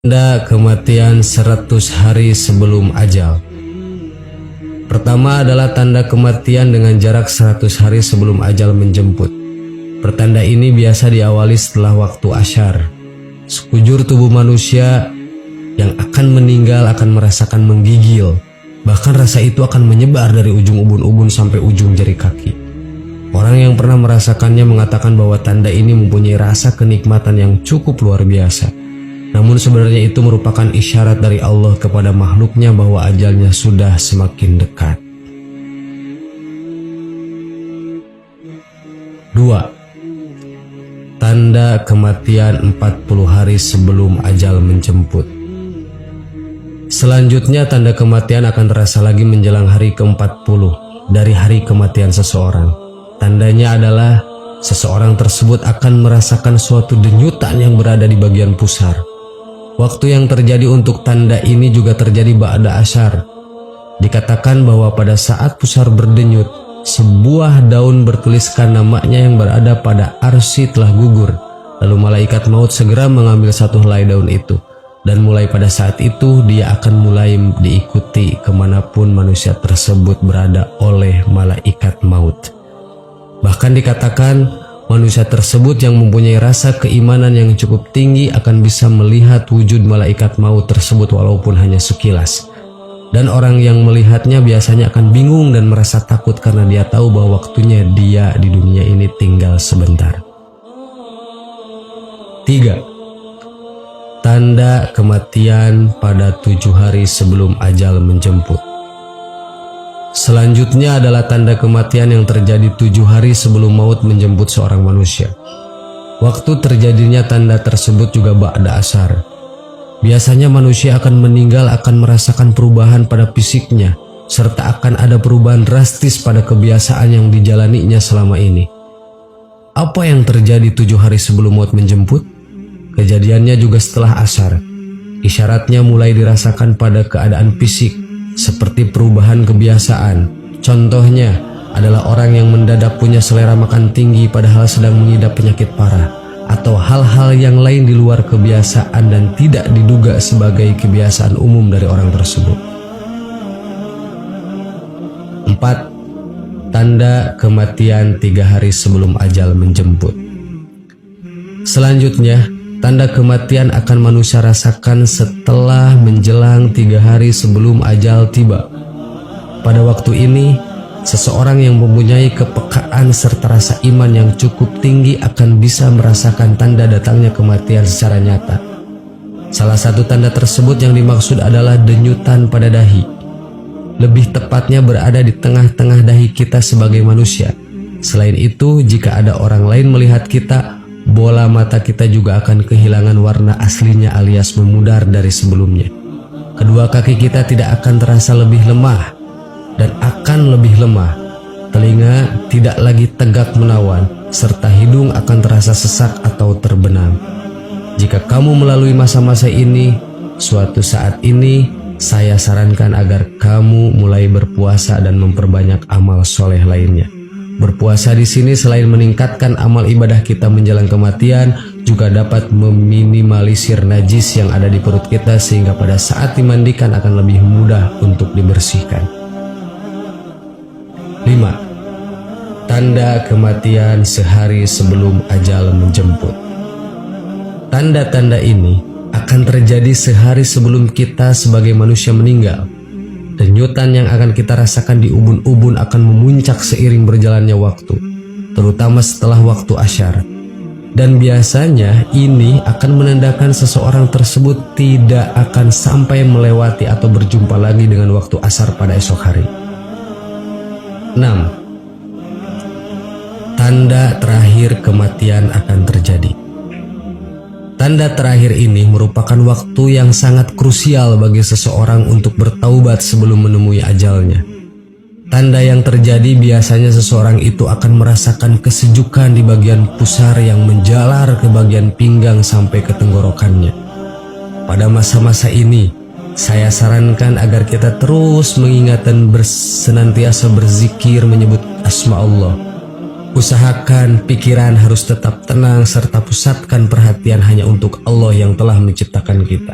Tanda kematian 100 hari sebelum ajal. Pertama adalah tanda kematian dengan jarak 100 hari sebelum ajal menjemput. Pertanda ini biasa diawali setelah waktu asyar. Sekujur tubuh manusia yang akan meninggal akan merasakan menggigil. Bahkan rasa itu akan menyebar dari ujung ubun-ubun sampai ujung jari kaki. Orang yang pernah merasakannya mengatakan bahwa tanda ini mempunyai rasa kenikmatan yang cukup luar biasa. Namun sebenarnya itu merupakan isyarat dari Allah kepada makhluknya bahwa ajalnya sudah semakin dekat. 2. Tanda kematian 40 hari sebelum ajal menjemput. Selanjutnya tanda kematian akan terasa lagi menjelang hari ke-40 dari hari kematian seseorang. Tandanya adalah seseorang tersebut akan merasakan suatu denyutan yang berada di bagian pusar. Waktu yang terjadi untuk tanda ini juga terjadi ba'da asyar. Dikatakan bahwa pada saat pusar berdenyut, sebuah daun bertuliskan namanya yang berada pada arsy telah gugur. Lalu malaikat maut segera mengambil satu helai daun itu. Dan mulai pada saat itu dia akan mulai diikuti kemanapun manusia tersebut berada oleh malaikat maut. Bahkan dikatakan manusia tersebut yang mempunyai rasa keimanan yang cukup tinggi akan bisa melihat wujud malaikat maut tersebut walaupun hanya sekilas. Dan orang yang melihatnya biasanya akan bingung dan merasa takut karena dia tahu bahwa waktunya dia di dunia ini tinggal sebentar. 3. Tanda kematian pada 7 hari sebelum ajal menjemput. Selanjutnya adalah tanda kematian yang terjadi 7 hari sebelum maut menjemput seorang manusia. Waktu terjadinya tanda tersebut juga ba'da asyar. Biasanya manusia akan meninggal akan merasakan perubahan pada fisiknya, serta akan ada perubahan drastis pada kebiasaan yang dijalaninya selama ini. Apa yang terjadi 7 hari sebelum maut menjemput? Kejadiannya juga setelah asyar. Isyaratnya mulai dirasakan pada keadaan fisik, seperti perubahan kebiasaan. Contohnya adalah orang yang mendadak punya selera makan tinggi padahal sedang mengidap penyakit parah, atau hal-hal yang lain di luar kebiasaan dan tidak diduga sebagai kebiasaan umum dari orang tersebut. 4. Tanda kematian 3 hari sebelum ajal menjemput. Selanjutnya, tanda kematian akan manusia rasakan setelah menjelang 3 hari sebelum ajal tiba. Pada waktu ini, seseorang yang mempunyai kepekaan serta rasa iman yang cukup tinggi akan bisa merasakan tanda datangnya kematian secara nyata. Salah satu tanda tersebut yang dimaksud adalah denyutan pada dahi. Lebih tepatnya berada di tengah-tengah dahi kita sebagai manusia. Selain itu, jika ada orang lain melihat kita, bola mata kita juga akan kehilangan warna aslinya alias memudar dari sebelumnya. Kedua kaki kita tidak akan terasa lebih lemah dan akan lebih lemah. Telinga tidak lagi tegak menawan, serta hidung akan terasa sesak atau terbenam. Jika kamu melalui masa-masa ini, suatu saat ini saya sarankan agar kamu mulai berpuasa dan memperbanyak amal soleh lainnya. Berpuasa di sini selain meningkatkan amal ibadah kita menjelang kematian, juga dapat meminimalisir najis yang ada di perut kita sehingga pada saat dimandikan akan lebih mudah untuk dibersihkan. 5. Tanda kematian sehari sebelum ajal menjemput. Tanda-tanda ini akan terjadi sehari sebelum kita sebagai manusia meninggal. Denyutan yang akan kita rasakan di ubun-ubun akan memuncak seiring berjalannya waktu, terutama setelah waktu asyar. Dan biasanya ini akan menandakan seseorang tersebut tidak akan sampai melewati atau berjumpa lagi dengan waktu asar pada esok hari. 6. Tanda terakhir kematian akan terjadi. Tanda terakhir ini merupakan waktu yang sangat krusial bagi seseorang untuk bertaubat sebelum menemui ajalnya. Tanda yang terjadi biasanya seseorang itu akan merasakan kesejukan di bagian pusar yang menjalar ke bagian pinggang sampai ke tenggorokannya. Pada masa-masa ini, saya sarankan agar kita terus mengingat dan senantiasa berzikir menyebut asma Allah. Usahakan pikiran harus tetap tenang serta pusatkan perhatian hanya untuk Allah yang telah menciptakan kita.